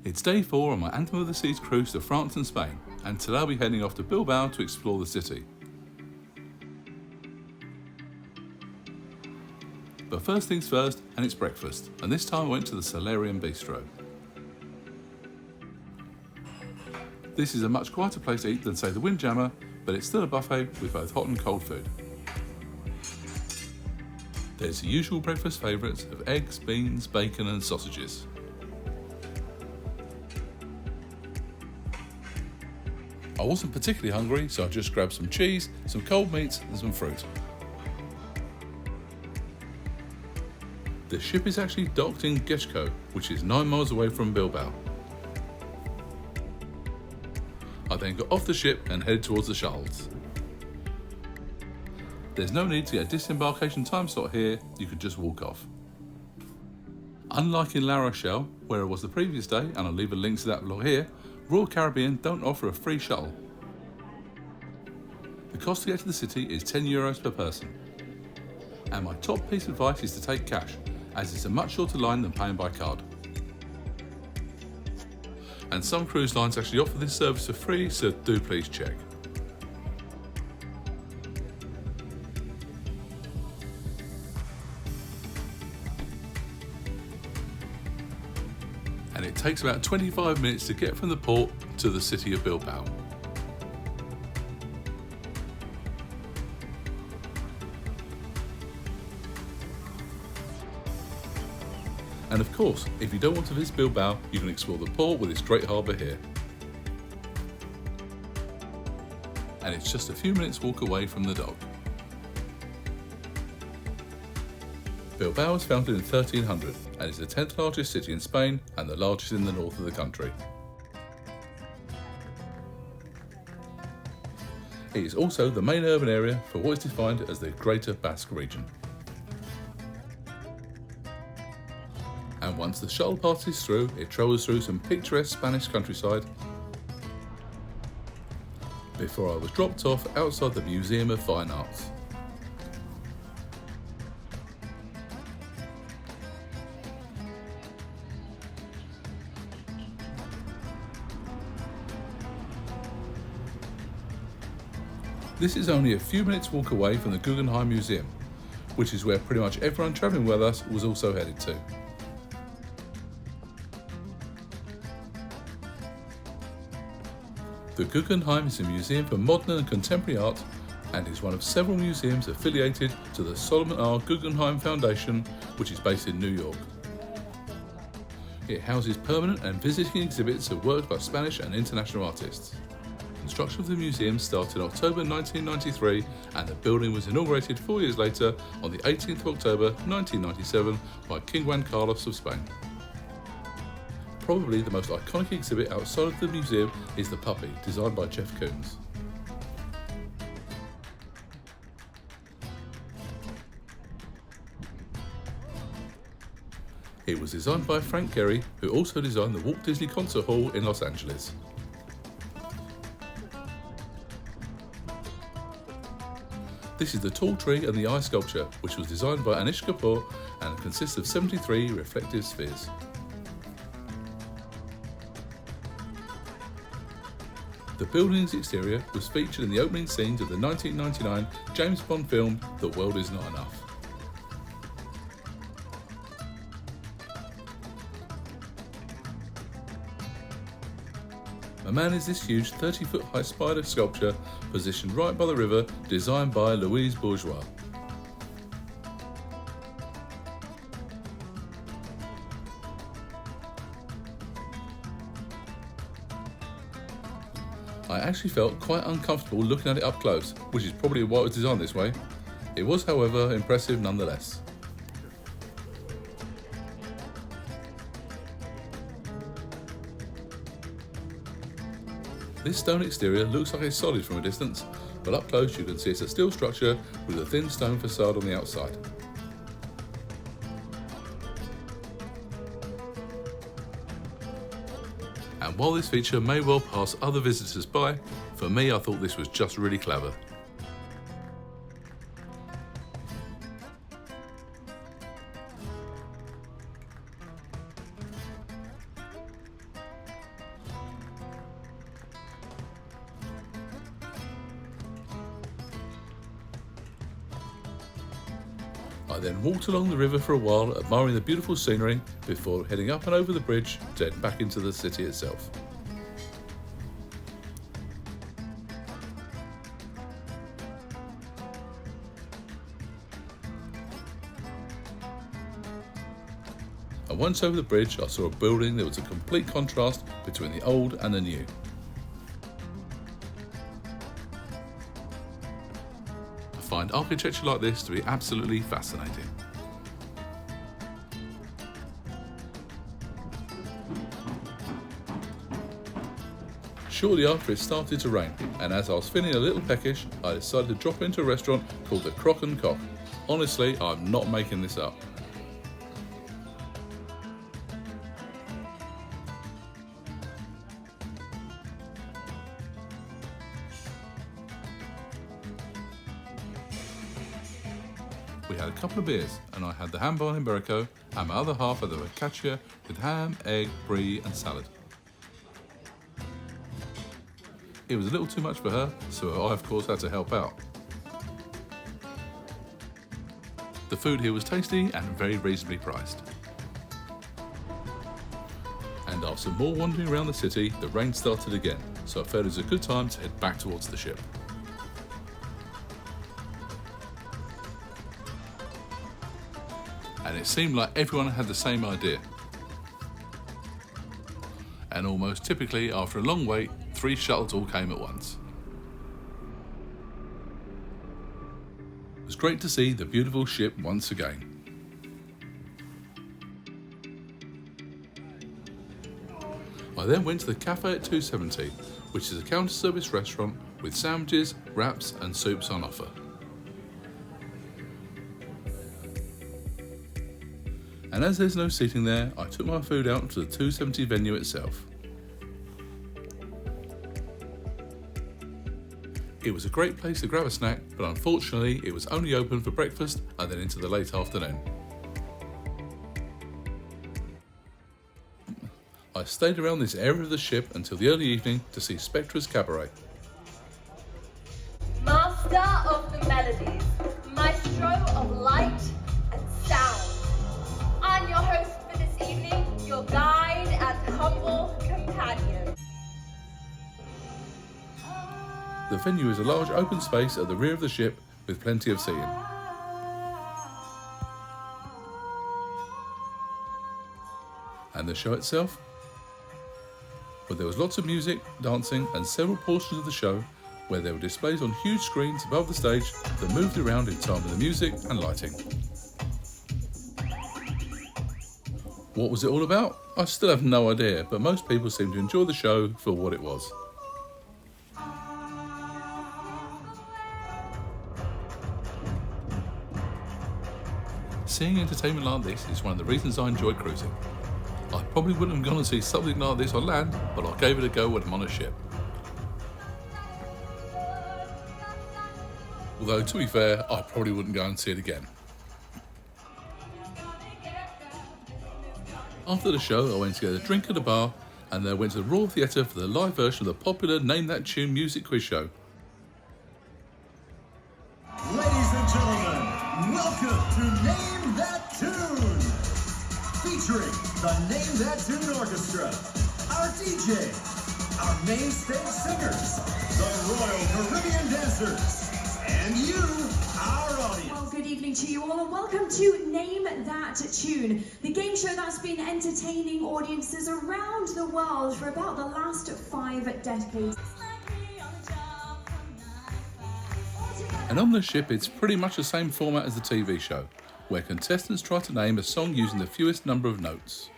It's day 4 on my Anthem of the Seas cruise to France and Spain, and today I'll be heading off to Bilbao to explore the city. But first things first, and it's breakfast, and this time I went to the Solarium Bistro. This is a much quieter place to eat than say the Windjammer, but it's still a buffet with both hot and cold food. There's the usual breakfast favourites of eggs, beans, bacon and sausages. I wasn't particularly hungry, so I just grabbed some cheese, some cold meats and some fruit. The ship is actually docked in Geshko, which is 9 miles away from Bilbao. I then got off the ship and headed towards the shuttles. There's no need to get a disembarkation time slot here, you can just walk off. Unlike in La Rochelle, where I was the previous day, and I'll leave a link to that vlog here, Royal Caribbean don't offer a free shuttle. The cost to get to the city is €10 per person. And my top piece of advice is to take cash, as it's a much shorter line than paying by card. And some cruise lines actually offer this service for free, so do please check. And it takes about 25 minutes to get from the port to the city of Bilbao. And of course, if you don't want to visit Bilbao, you can explore the port with its great harbour here. And it's just a few minutes walk away from the dock. Bilbao was founded in 1300 and is the 10th largest city in Spain and the largest in the north of the country. It is also the main urban area for what is defined as the Greater Basque region. And once the shuttle passes through, it travels through some picturesque Spanish countryside before I was dropped off outside the Museum of Fine Arts. This is only a few minutes walk away from the Guggenheim Museum, which is where pretty much everyone travelling with us was also headed to. The Guggenheim is a museum for modern and contemporary art and is one of several museums affiliated to the Solomon R. Guggenheim Foundation, which is based in New York. It houses permanent and visiting exhibits of works by Spanish and international artists. Construction of the museum started in October 1993 and the building was inaugurated 4 years later on the 18th of October 1997 by King Juan Carlos of Spain. Probably the most iconic exhibit outside of the museum is the puppy, designed by Jeff Koons. It was designed by Frank Gehry, who also designed the Walt Disney Concert Hall in Los Angeles. This is the tall tree and the eye sculpture, which was designed by Anish Kapoor and consists of 73 reflective spheres. The building's exterior was featured in the opening scenes of the 1999 James Bond film The World Is Not Enough. A man is this huge 30-foot high spider sculpture positioned right by the river, designed by Louise Bourgeois. I actually felt quite uncomfortable looking at it up close, which is probably why it was designed this way. It was, however, impressive nonetheless. This stone exterior looks like it's solid from a distance, but up close you can see it's a steel structure with a thin stone facade on the outside. And while this feature may well pass other visitors by, for me I thought this was just really clever. I then walked along the river for a while, admiring the beautiful scenery before heading up and over the bridge to head back into the city itself. And once over the bridge, I saw a building that was a complete contrast between the old and the new. I find architecture like this to be absolutely fascinating. Shortly after, it started to rain, and as I was feeling a little peckish, I decided to drop into a restaurant called the Chock and Cock. Honestly, I'm not making this up. We had a couple of beers, and I had the ham bone iberico, and my other half had the focaccia with ham, egg, brie and salad. It was a little too much for her, so I of course had to help out. The food here was tasty and very reasonably priced. And after more wandering around the city, the rain started again, so I felt it was a good time to head back towards the ship. And it seemed like everyone had the same idea. And almost typically, after a long wait, 3 shuttles all came at once. It was great to see the beautiful ship once again. I then went to the Cafe at 270, which is a counter-service restaurant with sandwiches, wraps and soups on offer. And as there's no seating there, I took my food out to the 270 venue itself. It was a great place to grab a snack, but unfortunately it was only open for breakfast and then into the late afternoon. I stayed around this area of the ship until the early evening to see Spectra's Cabaret. Master of the melodies, maestro of light and sound. I'm your host for this evening, your guide and humble companion. The venue is a large open space at the rear of the ship with plenty of seating. And the show itself? Well, there was lots of music, dancing and several portions of the show where there were displays on huge screens above the stage that moved around in time with the music and lighting. What was it all about? I still have no idea, but most people seemed to enjoy the show for what it was. Seeing entertainment like this is one of the reasons I enjoy cruising. I probably wouldn't have gone and see something like this on land, but I gave it a go when I'm on a ship. Although, to be fair, I probably wouldn't go and see it again. After the show, I went to get a drink at a bar, and then went to the Royal Theatre for the live version of the popular Name That Tune music quiz show. Ladies and gentlemen, welcome to Name That Tune! Featuring the Name That Tune Orchestra, our DJ, our main stage singers, the Royal Caribbean dancers, and you, our audience. Well, good evening to you all and welcome to Name That Tune, the game show that's been entertaining audiences around the world for about the last 5 decades. And on the ship, it's pretty much the same format as the TV show, where contestants try to name a song using the fewest number of notes.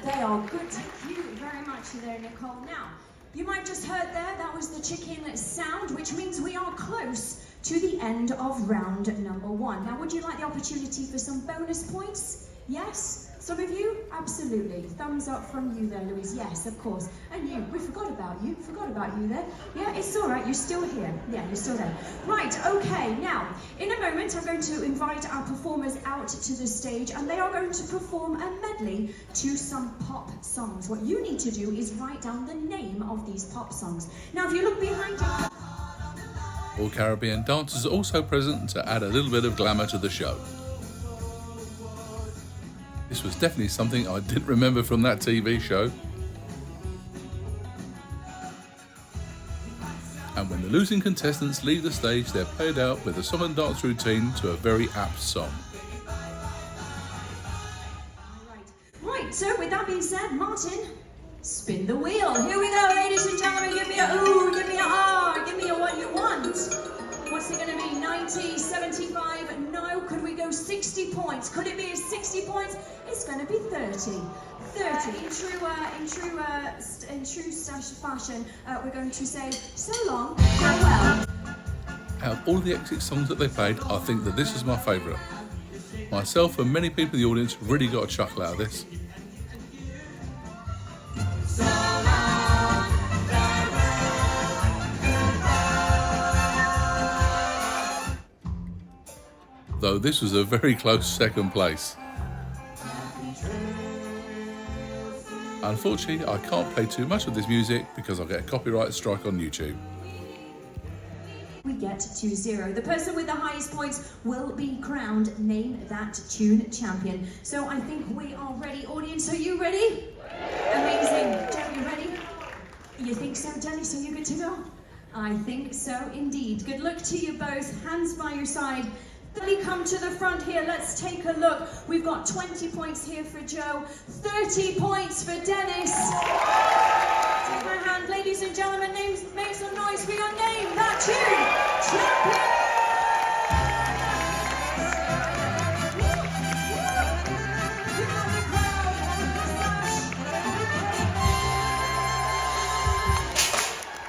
They are good. Thank you very much there, Nicole. Now, you might just heard there, that was the chicken sound, which means we are close to the end of round number 1. Now, would you like the opportunity for some bonus points? Yes? Some of you? Absolutely. Thumbs up from you there, Louise. Yes, of course. And you, we forgot about you. Forgot about you there. Yeah, it's all right. You're still here. Yeah, you're still there. Right, okay. Now, in a moment, I'm going to invite our performers out to the stage, and they are going to perform a medley to some pop songs. What you need to do is write down the name of these pop songs. Now, if you look behind you... Royal Caribbean dancers are also present to add a little bit of glamour to the show. This was definitely something I didn't remember from that TV show. And when the losing contestants leave the stage, they're paired out with a song and dance routine to a very apt song. Right, so with that being said, Martin, spin the wheel. Here we go, ladies and gentlemen. Give me a ooh, give me a ah, give me a what you want. What's it going to be? 90, 75? No. Could we go 60 points? Could it be 60 points? It's going to be 30. 30. In true fashion, we're going to say so long, farewell. Out of all the exit songs that they played, I think that this is my favourite. Myself and many people in the audience really got a chuckle out of this. Though this was a very close second place. Unfortunately, I can't play too much of this music because I'll get a copyright strike on YouTube. We get to 0. The person with the highest points will be crowned Name That Tune champion. So I think we are ready. Audience, are you ready? Amazing. Jen, you ready? You think so, Dennis? Are you good to go? I think so indeed. Good luck to you both. Hands by your side. Then come to the front here. Let's take a look. We've got 20 points here for Joe, 30 points for Dennis. Take my hand, ladies and gentlemen. Make some noise for your Name That Tune champion.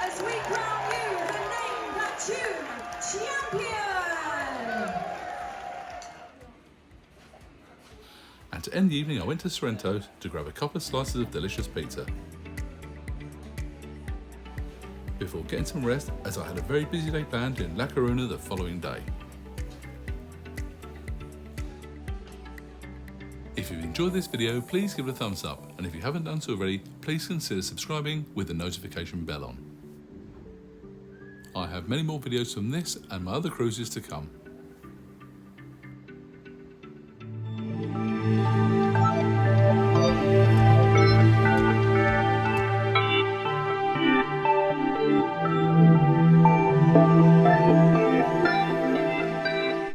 As we crown you the Name That Tune champion. And to end the evening, I went to Sorrento to grab a couple of slices of delicious pizza. Before getting some rest, as I had a very busy day planned in La Coruna the following day. If you've enjoyed this video, please give it a thumbs up, and if you haven't done so already, please consider subscribing with the notification bell on. I have many more videos from this and my other cruises to come.